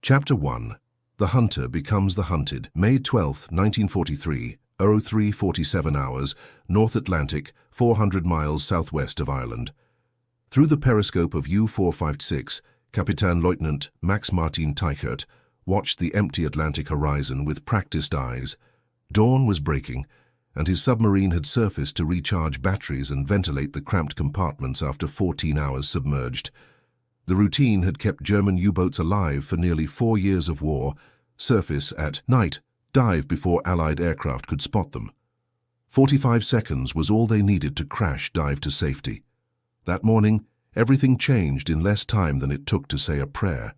Chapter 1. The Hunter Becomes the Hunted. May 12, 1943, 03:47 hours, North Atlantic, 400 miles southwest of Ireland. Through the periscope of U-456, Captain Lieutenant Max Martin Teichert watched the empty Atlantic horizon with practiced eyes. Dawn was breaking, and his submarine had surfaced to recharge batteries and ventilate the cramped compartments after 14 hours submerged. The routine had kept German U-boats alive for nearly 4 years of war: surface at night, dive before Allied aircraft could spot them. 45 seconds was all they needed to crash dive to safety. That morning, everything changed in less time than it took to say a prayer.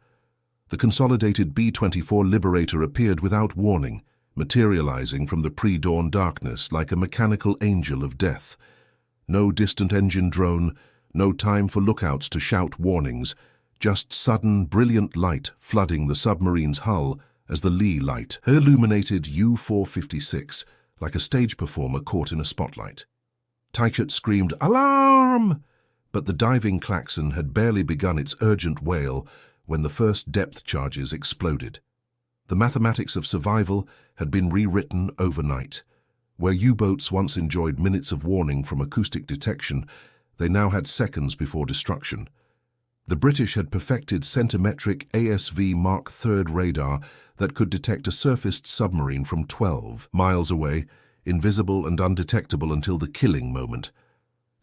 The consolidated B-24 Liberator appeared without warning, materializing from the pre-dawn darkness like a mechanical angel of death. No distant engine drone, no time for lookouts to shout warnings, just sudden, brilliant light flooding the submarine's hull as the Leigh Light illuminated U-456 like a stage performer caught in a spotlight. Teichert screamed, "Alarm!" But the diving klaxon had barely begun its urgent wail when the first depth charges exploded. The mathematics of survival had been rewritten overnight. Where U-boats once enjoyed minutes of warning from acoustic detection, they now had seconds before destruction. The British had perfected centimetric ASV Mark III radar that could detect a surfaced submarine from 12 miles away, invisible and undetectable until the killing moment.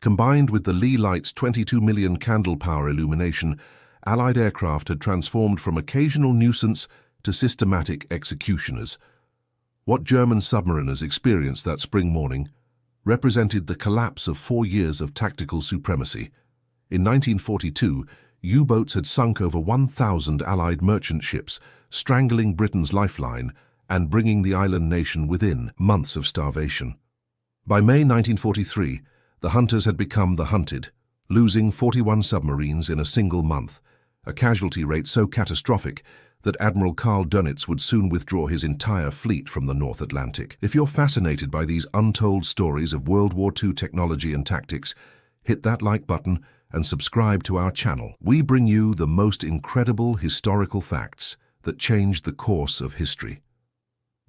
Combined with the Leigh Light's 22 million candle power illumination, Allied aircraft had transformed from occasional nuisance to systematic executioners. What German submariners experienced that spring morning represented the collapse of 4 years of tactical supremacy. In 1942, U-boats had sunk over 1,000 Allied merchant ships, strangling Britain's lifeline and bringing the island nation within months of starvation. By May 1943, the hunters had become the hunted, losing 41 submarines in a single month, a casualty rate so catastrophic that Admiral Karl Dönitz would soon withdraw his entire fleet from the North Atlantic. If you're fascinated by these untold stories of World War II technology and tactics, hit that like button and subscribe to our channel. We bring you the most incredible historical facts that changed the course of history.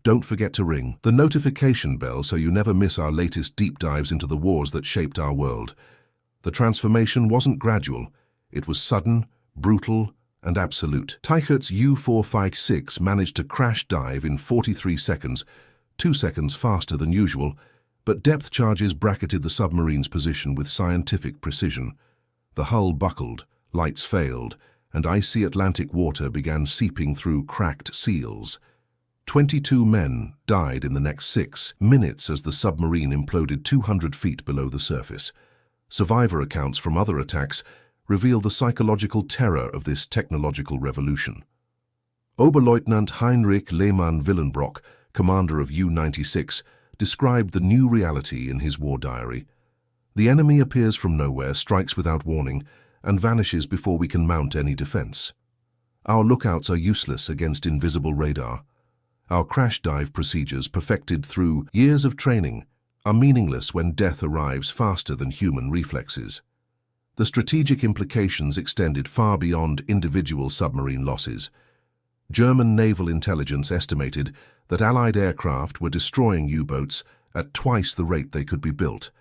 Don't forget to ring the notification bell so you never miss our latest deep dives into the wars that shaped our world. The transformation wasn't gradual, it was sudden, brutal, and absolute. Teichert's U-456 managed to crash dive in 43 seconds, 2 seconds faster than usual, but depth charges bracketed the submarine's position with scientific precision. The hull buckled, lights failed, and icy Atlantic water began seeping through cracked seals. 22 men died in the next 6 minutes as the submarine imploded 200 feet below the surface. Survivor accounts from other attacks reveal the psychological terror of this technological revolution. Oberleutnant Heinrich Lehmann-Willenbrock, commander of U-96, described the new reality in his war diary. The enemy appears from nowhere, strikes without warning, and vanishes before we can mount any defense. Our lookouts are useless against invisible radar. Our crash dive procedures, perfected through years of training, are meaningless when death arrives faster than human reflexes. The strategic implications extended far beyond individual submarine losses. German naval intelligence estimated that Allied aircraft were destroying U-boats at twice the rate they could be built.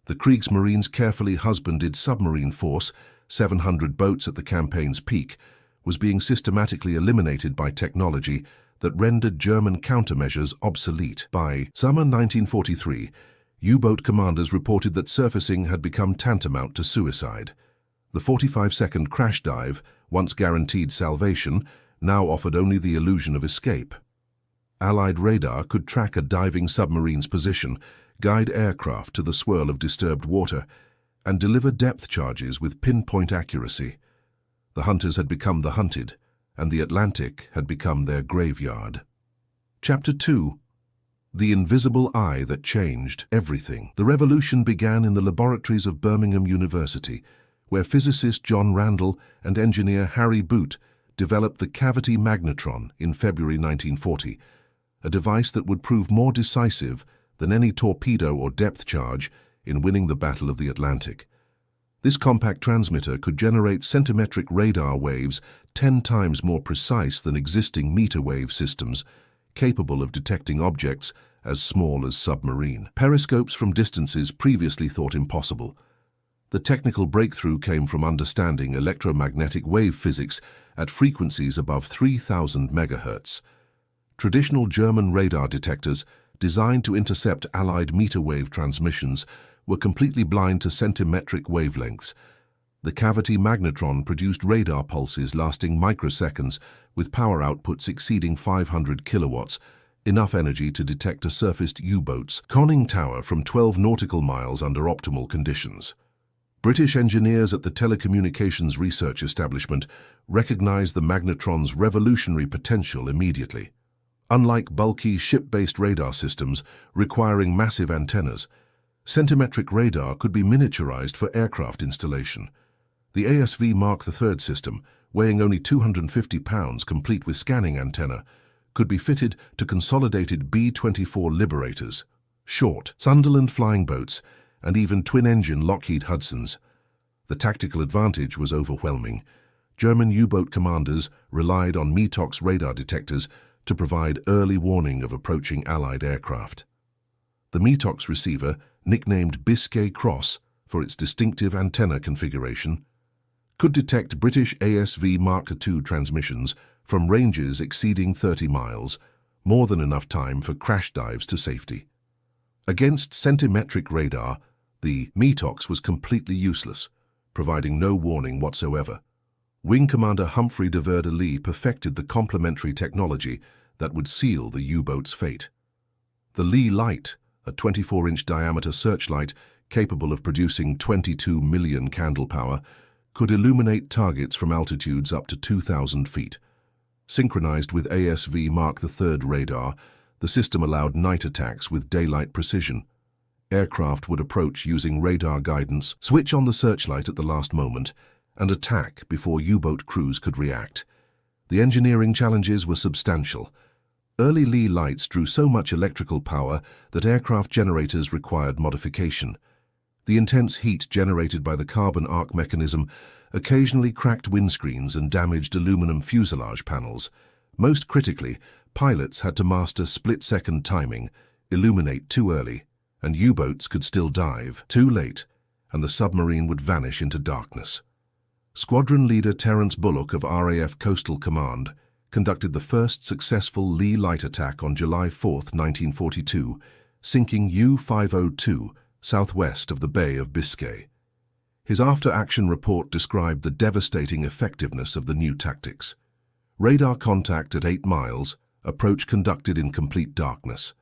The Kriegsmarine's carefully husbanded submarine force, 700 boats at the campaign's peak, was being systematically eliminated by technology that rendered German countermeasures obsolete. By summer 1943, U-boat commanders reported that surfacing had become tantamount to suicide. The 45-second crash dive, once guaranteed salvation, now offered only the illusion of escape. Allied radar could track a diving submarine's position, guide aircraft to the swirl of disturbed water, and deliver depth charges with pinpoint accuracy. The hunters had become the hunted, and the Atlantic had become their graveyard. Chapter 2. The Invisible Eye That Changed Everything. The revolution began in the laboratories of Birmingham University, where physicist John Randall and engineer Harry Boot developed the cavity magnetron in February 1940, a device that would prove more decisive than any torpedo or depth charge in winning the Battle of the Atlantic. This compact transmitter could generate centimetric radar waves 10 times more precise than existing meter wave systems, capable of detecting objects as small as submarine periscopes from distances previously thought impossible. The technical breakthrough came from understanding electromagnetic wave physics at frequencies above 3,000 MHz. Traditional German radar detectors, designed to intercept Allied meter wave transmissions, were completely blind to centimetric wavelengths. The cavity magnetron produced radar pulses lasting microseconds with power outputs exceeding 500 kilowatts, enough energy to detect a surfaced U-boat's conning tower from 12 nautical miles under optimal conditions. British engineers at the Telecommunications Research Establishment recognized the magnetron's revolutionary potential immediately. Unlike bulky ship-based radar systems requiring massive antennas, centimetric radar could be miniaturized for aircraft installation. The ASV Mark III system, weighing only 250 pounds complete with scanning antenna, could be fitted to consolidated B-24 Liberators, short Sunderland flying boats, and even twin-engine Lockheed Hudsons. The tactical advantage was overwhelming. German U-boat commanders relied on METOX radar detectors to provide early warning of approaching Allied aircraft. The METOX receiver, nicknamed Biscay Cross for its distinctive antenna configuration, could detect British ASV Mark II transmissions from ranges exceeding 30 miles, more than enough time for crash dives to safety. Against centimetric radar, the METOX was completely useless, providing no warning whatsoever. Wing Commander Humphrey de Verder-Lee perfected the complementary technology that would seal the U-boat's fate. The Leigh Light, a 24-inch diameter searchlight capable of producing 22 million candle power, could illuminate targets from altitudes up to 2,000 feet. Synchronized with ASV Mark III radar, the system allowed night attacks with daylight precision. Aircraft would approach using radar guidance, switch on the searchlight at the last moment, and attack before U-boat crews could react. The engineering challenges were substantial. Early Leigh Lights drew so much electrical power that aircraft generators required modification. The intense heat generated by the carbon arc mechanism occasionally cracked windscreens and damaged aluminum fuselage panels. Most critically, pilots had to master split-second timing, illuminate too early, and U-boats could still dive too late, and the submarine would vanish into darkness. Squadron leader Terence Bullock of RAF Coastal Command conducted the first successful Leigh Light attack on July 4, 1942, sinking U-502 southwest of the Bay of Biscay. His after-action report described the devastating effectiveness of the new tactics. Radar contact at 8 miles, approach conducted in complete darkness.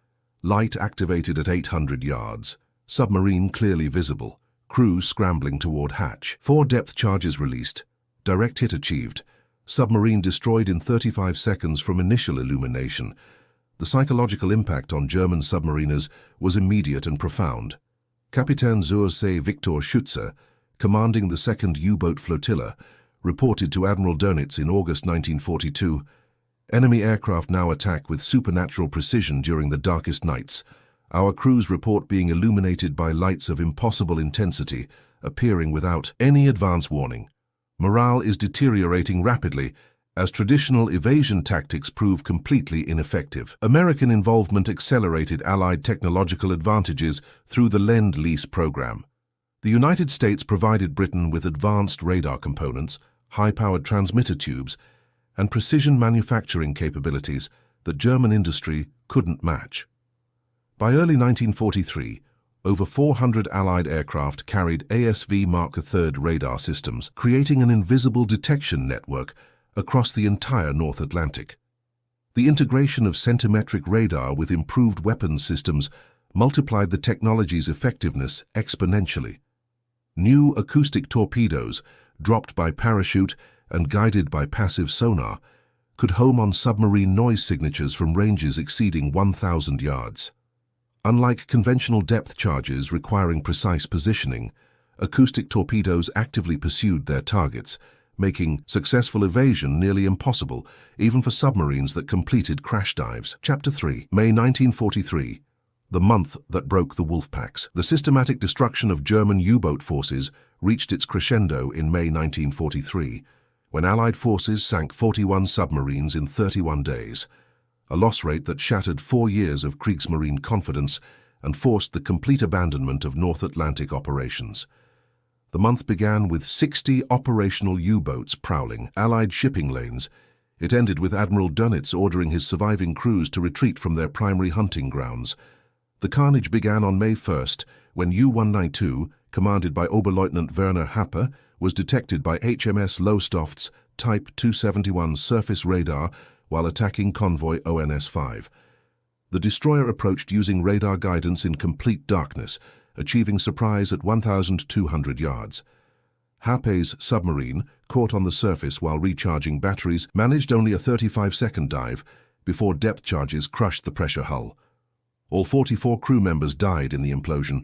Light activated at 800 yards, submarine clearly visible, crew scrambling toward hatch. 4 depth charges released, direct hit achieved, submarine destroyed in 35 seconds from initial illumination. The psychological impact on German submariners was immediate and profound. Kapitän zur See Viktor Schütze, commanding the 2nd U-boat flotilla, reported to Admiral Dönitz in August 1942, "Enemy aircraft now attack with supernatural precision during the darkest nights. Our crews report being illuminated by lights of impossible intensity, appearing without any advance warning. Morale is deteriorating rapidly as traditional evasion tactics prove completely ineffective." American involvement accelerated Allied technological advantages through the Lend-Lease program. The United States provided Britain with advanced radar components, high-powered transmitter tubes, and precision manufacturing capabilities that German industry couldn't match. By early 1943, over 400 Allied aircraft carried ASV Mark III radar systems, creating an invisible detection network across the entire North Atlantic. The integration of centimetric radar with improved weapons systems multiplied the technology's effectiveness exponentially. New acoustic torpedoes, dropped by parachute and guided by passive sonar, could home on submarine noise signatures from ranges exceeding 1,000 yards. Unlike conventional depth charges requiring precise positioning, acoustic torpedoes actively pursued their targets, making successful evasion nearly impossible, even for submarines that completed crash dives. Chapter 3, May 1943. the month that broke the Wolfpacks. The systematic destruction of German U-boat forces reached its crescendo in May 1943, when Allied forces sank 41 submarines in 31 days, a loss rate that shattered 4 years of Kriegsmarine confidence and forced the complete abandonment of North Atlantic operations. The month began with 60 operational U-boats prowling Allied shipping lanes. It ended with Admiral Dönitz ordering his surviving crews to retreat from their primary hunting grounds. The carnage began on May 1st, when U-192, commanded by Oberleutnant Werner Happe, was detected by HMS Lowestoft's Type 271 surface radar while attacking convoy ONS-5. The destroyer approached using radar guidance in complete darkness, achieving surprise at 1,200 yards. Happe's submarine, caught on the surface while recharging batteries, managed only a 35-second dive before depth charges crushed the pressure hull. All 44 crew members died in the implosion.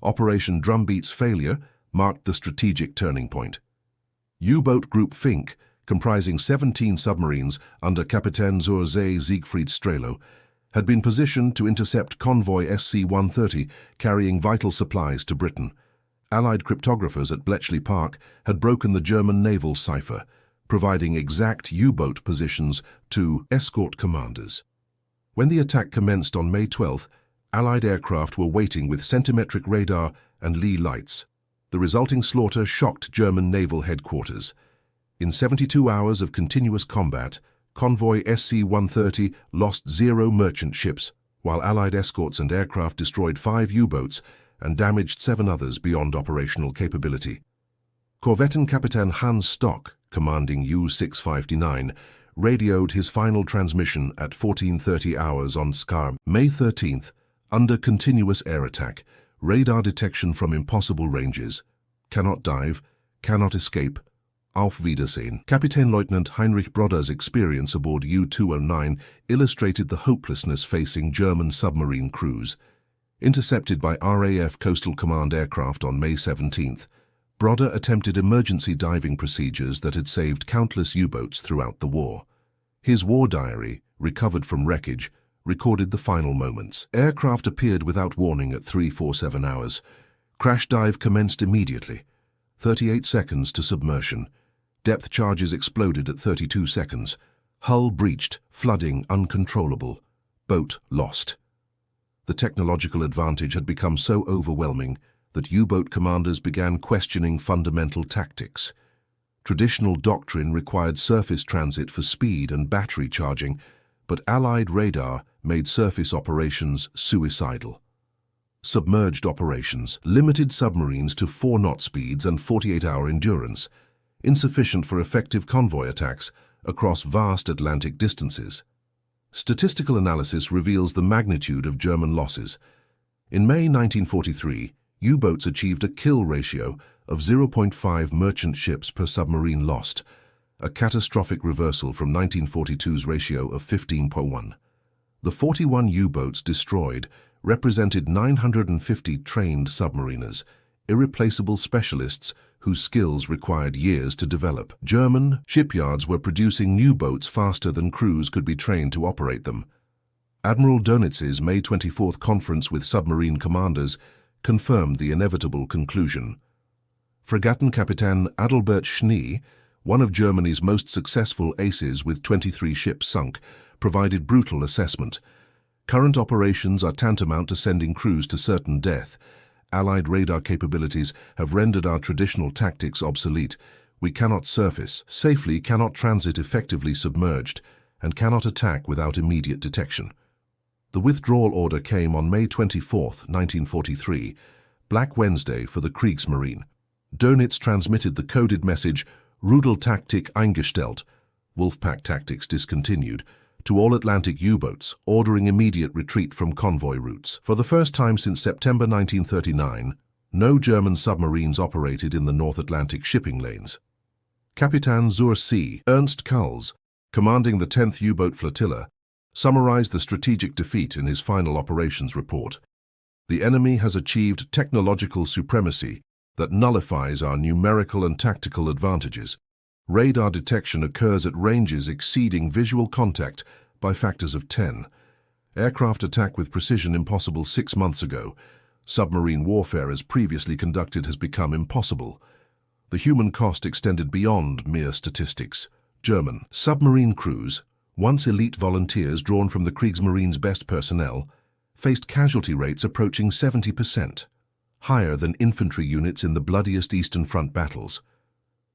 Operation Drumbeat's failure marked the strategic turning point. U-boat Group Fink, comprising 17 submarines under Kapitän zur See Siegfried Strelo, had been positioned to intercept convoy SC-130 carrying vital supplies to Britain. Allied cryptographers at Bletchley Park had broken the German naval cipher, providing exact U-boat positions to escort commanders. When the attack commenced on May 12th, Allied aircraft were waiting with centimetric radar and Leigh Lights. The resulting slaughter shocked German naval headquarters. In 72 hours of continuous combat, convoy SC-130 lost 0 merchant ships, while Allied escorts and aircraft destroyed 5 U-boats and damaged 7 others beyond operational capability. Korvettenkapitän Hans Stock, commanding U-659, radioed his final transmission at 14:30 hours on Skar. May 13th, under continuous air attack, radar detection from impossible ranges. Cannot dive, cannot escape. Auf Wiedersehen. Kapitänleutnant Heinrich Brodder's experience aboard U-209 illustrated the hopelessness facing German submarine crews. Intercepted by RAF Coastal Command aircraft on May 17th, Brodder attempted emergency diving procedures that had saved countless U-boats throughout the war. His war diary, recovered from wreckage, recorded the final moments. Aircraft appeared without warning at 347 hours. Crash dive commenced immediately. 38 seconds to submersion. Depth charges exploded at 32 seconds. Hull breached, flooding uncontrollable. Boat lost. The technological advantage had become so overwhelming that U-boat commanders began questioning fundamental tactics. Traditional doctrine required surface transit for speed and battery charging, but Allied radar made surface operations suicidal. Submerged operations limited submarines to 4-knot speeds and 48-hour endurance, insufficient for effective convoy attacks across vast Atlantic distances. Statistical analysis reveals the magnitude of German losses. In May 1943, U-boats achieved a kill ratio of 0.5 merchant ships per submarine lost, a catastrophic reversal from 1942's ratio of 15.1. The 41 U-boats destroyed represented 950 trained submariners, irreplaceable specialists whose skills required years to develop. German shipyards were producing new boats faster than crews could be trained to operate them. Admiral Dönitz's May 24th conference with submarine commanders confirmed the inevitable conclusion. Fregattenkapitän Adalbert Schnee, one of Germany's most successful aces with 23 ships sunk, provided brutal assessment. Current operations are tantamount to sending crews to certain death. Allied radar capabilities have rendered our traditional tactics obsolete. We cannot surface safely, cannot transit effectively submerged, and cannot attack without immediate detection. The withdrawal order came on May 24, 1943, Black Wednesday for the Kriegsmarine. Dönitz transmitted the coded message, Rudeltaktik eingestellt, Wolfpack tactics discontinued, to all Atlantic U-boats, ordering immediate retreat from convoy routes. For the first time since September 1939, no German submarines operated in the North Atlantic shipping lanes. Kapitän zur See Ernst Kulz, commanding the 10th U-boat flotilla, summarized the strategic defeat in his final operations report. The enemy has achieved technological supremacy that nullifies our numerical and tactical advantages. Radar detection occurs at ranges exceeding visual contact by factors of 10. Aircraft attack with precision impossible 6 months ago. Submarine warfare as previously conducted has become impossible. The human cost extended beyond mere statistics. German submarine crews, once elite volunteers drawn from the Kriegsmarine's best personnel, faced casualty rates approaching 70%, higher than infantry units in the bloodiest Eastern Front battles.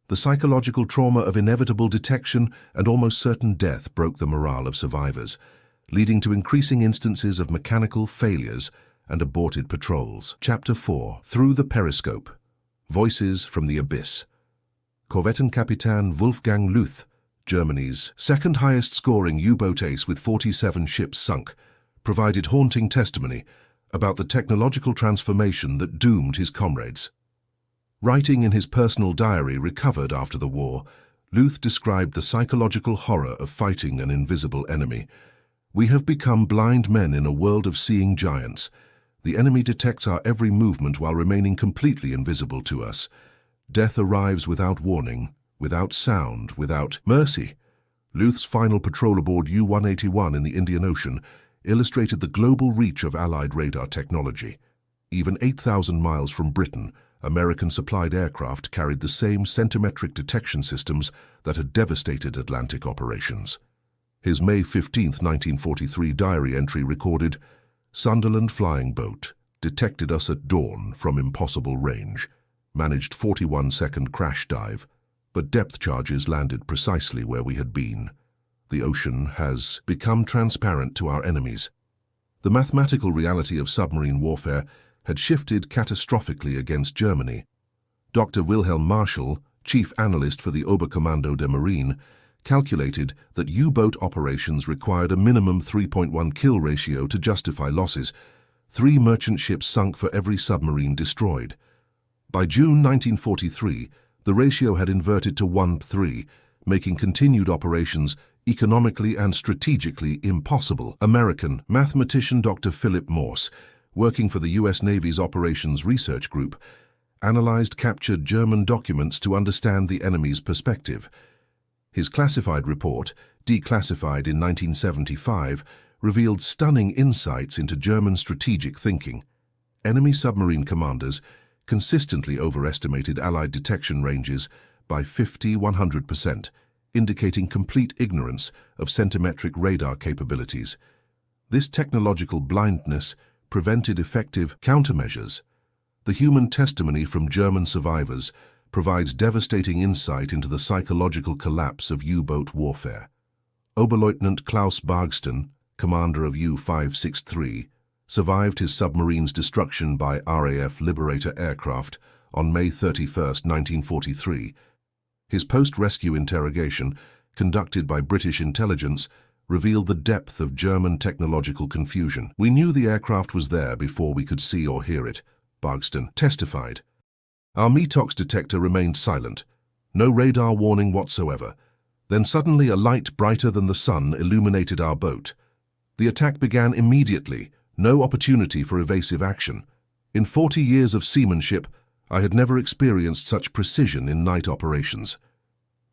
The psychological trauma of inevitable detection and almost certain death broke the morale of survivors, leading to increasing instances of mechanical failures and aborted patrols. Chapter 4. Through the Periscope. Voices from the Abyss. Korvettenkapitän Wolfgang Luth, Germany's second highest scoring U-boat ace with 47 ships sunk, provided haunting testimony about the technological transformation that doomed his comrades. Writing in his personal diary recovered after the war, Luth described the psychological horror of fighting an invisible enemy. "We have become blind men in a world of seeing giants. The enemy detects our every movement while remaining completely invisible to us. Death arrives without warning, without sound, without mercy." Luth's final patrol aboard U-181 in the Indian Ocean illustrated the global reach of Allied radar technology. Even 8,000 miles from Britain, American-supplied aircraft carried the same centimetric detection systems that had devastated Atlantic operations. His May 15, 1943 diary entry recorded, "Sunderland flying boat, detected us at dawn from impossible range, managed 41-second crash dive, but depth charges landed precisely where we had been. The ocean has become transparent to our enemies." The mathematical reality of submarine warfare had shifted catastrophically against Germany. Dr. Wilhelm Marschall, chief analyst for the Oberkommando der Marine, calculated that U-boat operations required a minimum 3.1 kill ratio to justify losses, 3 merchant ships sunk for every submarine destroyed. By June 1943, the ratio had inverted to 1:3, making continued operations economically and strategically impossible. American mathematician Dr. Philip Morse, working for the U.S. Navy's Operations Research Group, analyzed captured German documents to understand the enemy's perspective. His classified report, declassified in 1975, revealed stunning insights into German strategic thinking. Enemy submarine commanders consistently overestimated Allied detection ranges by 50–100%, indicating complete ignorance of centimetric radar capabilities. This technological blindness prevented effective countermeasures. The human testimony from German survivors provides devastating insight into the psychological collapse of U-boat warfare. Oberleutnant Klaus Bargston, commander of U-563, survived his submarine's destruction by RAF Liberator aircraft on May 31, 1943. His post-rescue interrogation, conducted by British intelligence, revealed the depth of German technological confusion. "We knew the aircraft was there before we could see or hear it," Bargston testified. "Our METOX detector remained silent, no radar warning whatsoever. Then suddenly a light brighter than the sun illuminated our boat. The attack began immediately, no opportunity for evasive action. In 40 years of seamanship, I had never experienced such precision in night operations."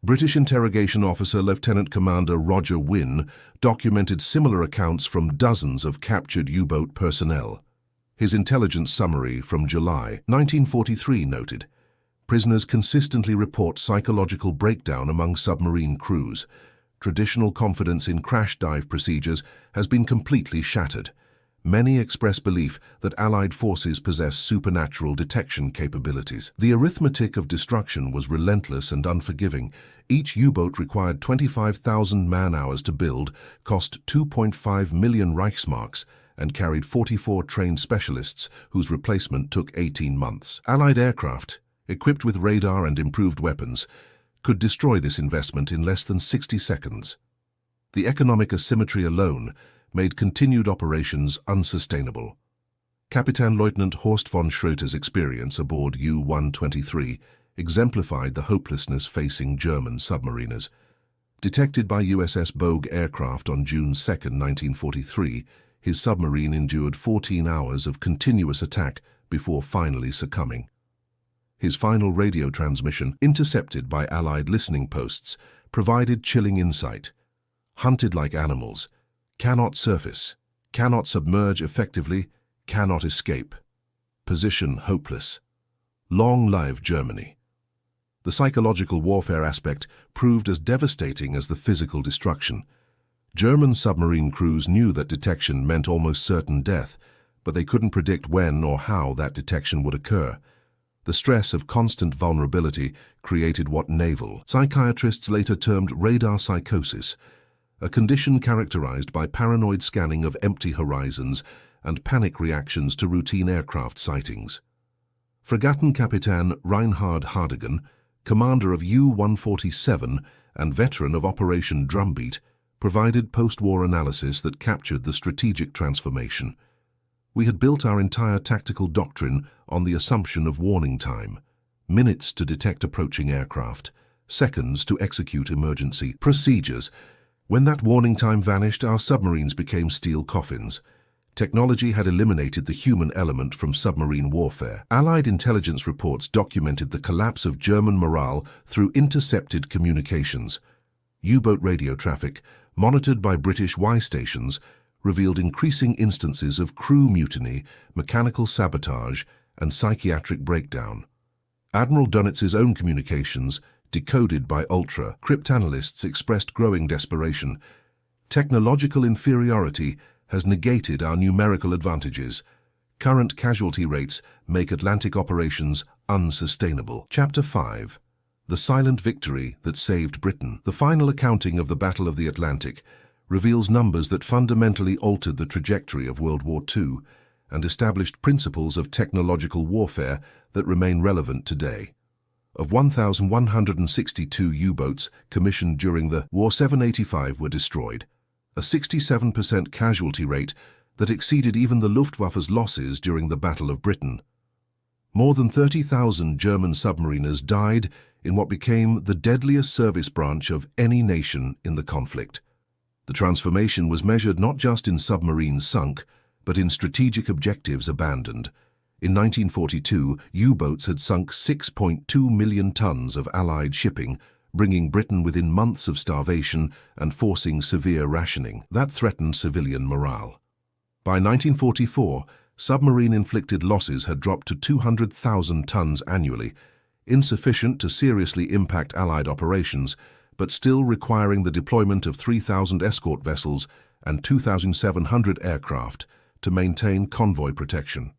British interrogation officer Lieutenant Commander Roger Wynne documented similar accounts from dozens of captured U-boat personnel. His intelligence summary from July 1943 noted, "Prisoners consistently report psychological breakdown among submarine crews. Traditional confidence in crash dive procedures has been completely shattered. Many express belief that Allied forces possess supernatural detection capabilities." The arithmetic of destruction was relentless and unforgiving. Each U-boat required 25,000 man-hours to build, cost 2.5 million Reichsmarks, and carried 44 trained specialists whose replacement took 18 months. Allied aircraft, equipped with radar and improved weapons, could destroy this investment in less than 60 seconds. The economic asymmetry alone made continued operations unsustainable. Captain Lieutenant Horst von Schröter's experience aboard U-123 exemplified the hopelessness facing German submariners. Detected by USS Bogue aircraft on June 2, 1943, his submarine endured 14 hours of continuous attack before finally succumbing. His final radio transmission, intercepted by Allied listening posts, provided chilling insight. "Hunted like animals, cannot surface, cannot submerge effectively, cannot escape. Position hopeless. Long live Germany. The psychological warfare aspect proved as devastating as the physical destruction. German submarine crews knew that detection meant almost certain death, but they couldn't predict when or how that detection would occur. The stress of constant vulnerability created what naval psychiatrists later termed radar psychosis, a condition characterized by paranoid scanning of empty horizons and panic reactions to routine aircraft sightings. Fregattenkapitän Reinhard Hardigan, commander of U-147 and veteran of Operation Drumbeat, provided post-war analysis that captured the strategic transformation. We had built our entire tactical doctrine on the assumption of warning time, minutes to detect approaching aircraft, seconds to execute emergency procedures. When that warning time vanished, our submarines became steel coffins. Technology had eliminated the human element from submarine warfare. Allied intelligence reports documented the collapse of German morale through intercepted communications. U-boat radio traffic, monitored by British Y stations, revealed increasing instances of crew mutiny, mechanical sabotage, and psychiatric breakdown. Admiral Dönitz's own communications, decoded by ultra-cryptanalysts, expressed growing desperation. Technological inferiority has negated our numerical advantages. Current casualty rates make Atlantic operations unsustainable. Chapter 5. The Silent Victory That Saved Britain. The final accounting of the Battle of the Atlantic reveals numbers that fundamentally altered the trajectory of World War II and established principles of technological warfare that remain relevant today. Of 1,162 U-boats commissioned during the war, 785 were destroyed, a 67% casualty rate that exceeded even the Luftwaffe's losses during the Battle of Britain. More than 30,000 German submariners died in what became the deadliest service branch of any nation in the conflict. The transformation was measured not just in submarines sunk, but in strategic objectives abandoned. In 1942, U-boats had sunk 6.2 million tons of Allied shipping, bringing Britain within months of starvation and forcing severe rationing. That threatened civilian morale. By 1944, submarine-inflicted losses had dropped to 200,000 tons annually, insufficient to seriously impact Allied operations, but still requiring the deployment of 3,000 escort vessels and 2,700 aircraft to maintain convoy protection.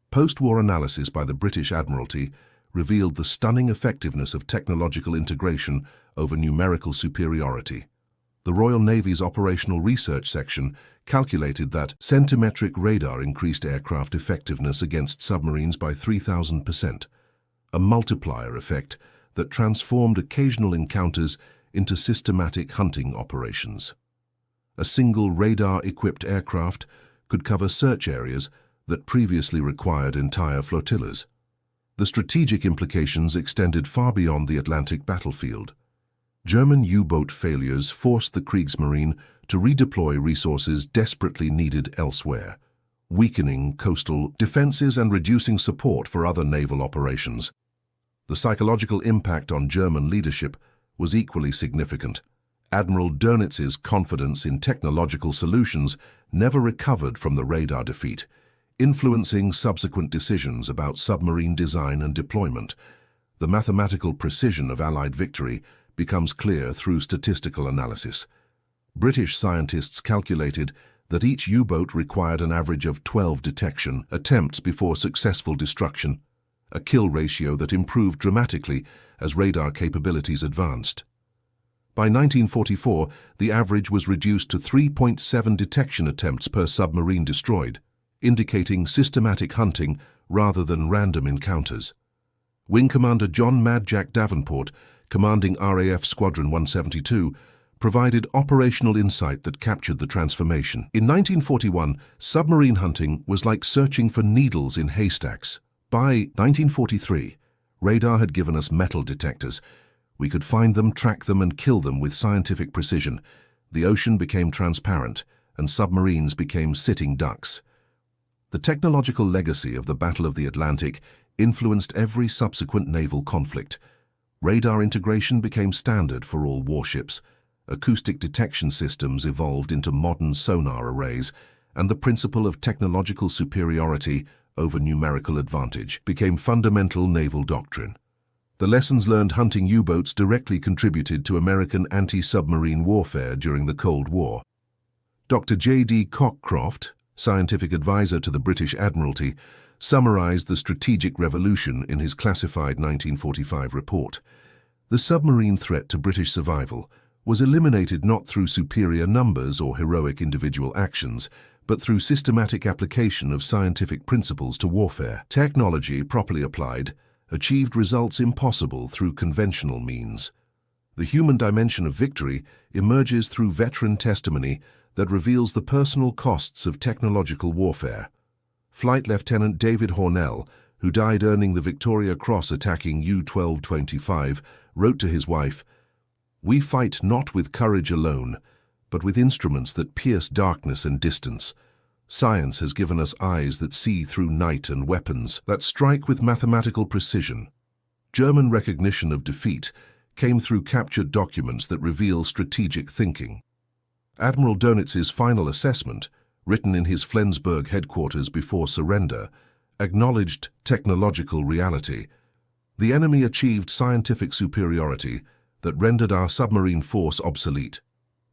Post-war analysis by the British Admiralty revealed the stunning effectiveness of technological integration over numerical superiority. The Royal Navy's Operational Research Section calculated that centimetric radar increased aircraft effectiveness against submarines by 3,000%, a multiplier effect that transformed occasional encounters into systematic hunting operations. A single radar-equipped aircraft could cover search areas that previously required entire flotillas. The strategic implications extended far beyond the Atlantic battlefield. German U-boat failures forced the Kriegsmarine to redeploy resources desperately needed elsewhere, weakening coastal defenses and reducing support for other naval operations. The psychological impact on German leadership was equally significant. Admiral Dönitz's confidence in technological solutions never recovered from the radar defeat, influencing subsequent decisions about submarine design and deployment. The mathematical precision of Allied victory becomes clear through statistical analysis. British scientists calculated that each U-boat required an average of 12 detection attempts before successful destruction, a kill ratio that improved dramatically as radar capabilities advanced. By 1944, the average was reduced to 3.7 detection attempts per submarine destroyed, indicating systematic hunting rather than random encounters. Wing Commander John Mad Jack Davenport, commanding RAF Squadron 172, provided operational insight that captured the transformation. In 1941, submarine hunting was like searching for needles in haystacks. By 1943, radar had given us metal detectors. We could find them, track them, and kill them with scientific precision. The ocean became transparent, and submarines became sitting ducks. The technological legacy of the Battle of the Atlantic influenced every subsequent naval conflict. Radar integration became standard for all warships. Acoustic detection systems evolved into modern sonar arrays, and the principle of technological superiority over numerical advantage became fundamental naval doctrine. The lessons learned hunting U-boats directly contributed to American anti-submarine warfare during the Cold War. Dr. J.D. Cockcroft, scientific advisor to the British Admiralty, summarized the strategic revolution in his classified 1945 report. The submarine threat to British survival was eliminated not through superior numbers or heroic individual actions, but through systematic application of scientific principles to warfare. Technology, properly applied, achieved results impossible through conventional means. The human dimension of victory emerges through veteran testimony that reveals the personal costs of technological warfare. Flight Lieutenant David Hornell, who died earning the Victoria Cross attacking U-1225, wrote to his wife, "We fight not with courage alone, but with instruments that pierce darkness and distance. Science has given us eyes that see through night and weapons that strike with mathematical precision." German recognition of defeat came through captured documents that reveal strategic thinking. Admiral Donitz's final assessment, written in his Flensburg headquarters before surrender, acknowledged technological reality. The enemy achieved scientific superiority that rendered our submarine force obsolete.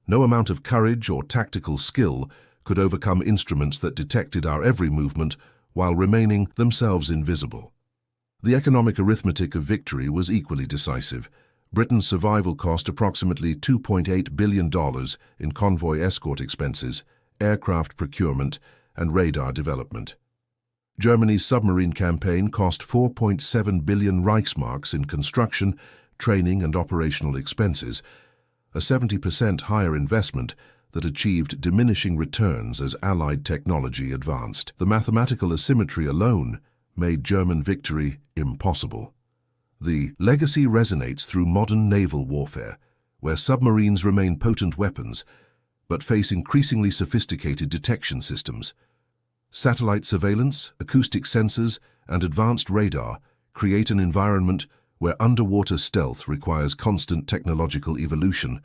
No amount of courage or tactical skill could overcome instruments that detected our every movement while remaining themselves invisible. The economic arithmetic of victory was equally decisive. Britain's survival cost approximately $2.8 billion in convoy escort expenses, aircraft procurement, and radar development. Germany's submarine campaign cost 4.7 billion Reichsmarks in construction, training, and operational expenses, a 70% higher investment that achieved diminishing returns as Allied technology advanced. The mathematical asymmetry alone made German victory impossible. The legacy resonates through modern naval warfare, where submarines remain potent weapons, but face increasingly sophisticated detection systems. Satellite surveillance, acoustic sensors, and advanced radar create an environment where underwater stealth requires constant technological evolution.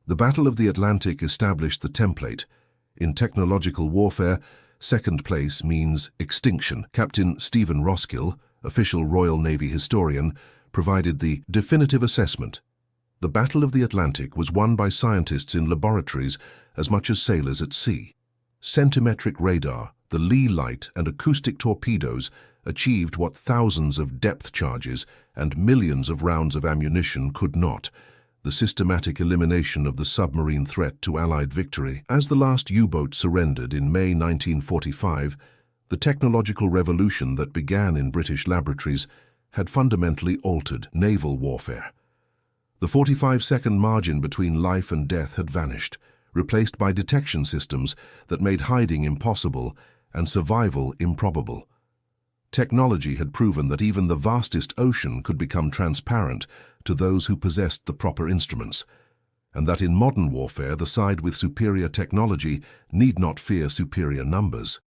The Battle of the Atlantic established the template. In technological warfare, second place means extinction. Captain Stephen Roskill, official Royal Navy historian, provided the definitive assessment. The Battle of the Atlantic was won by scientists in laboratories as much as sailors at sea. Centimetric radar, the Leigh Light, and acoustic torpedoes achieved what thousands of depth charges and millions of rounds of ammunition could not: the systematic elimination of the submarine threat to Allied victory. As the last U-boat surrendered in May 1945, the technological revolution that began in British laboratories had fundamentally altered naval warfare. The 45-second margin between life and death had vanished, replaced by detection systems that made hiding impossible and survival improbable. Technology had proven that even the vastest ocean could become transparent to those who possessed the proper instruments, and that in modern warfare the side with superior technology need not fear superior numbers.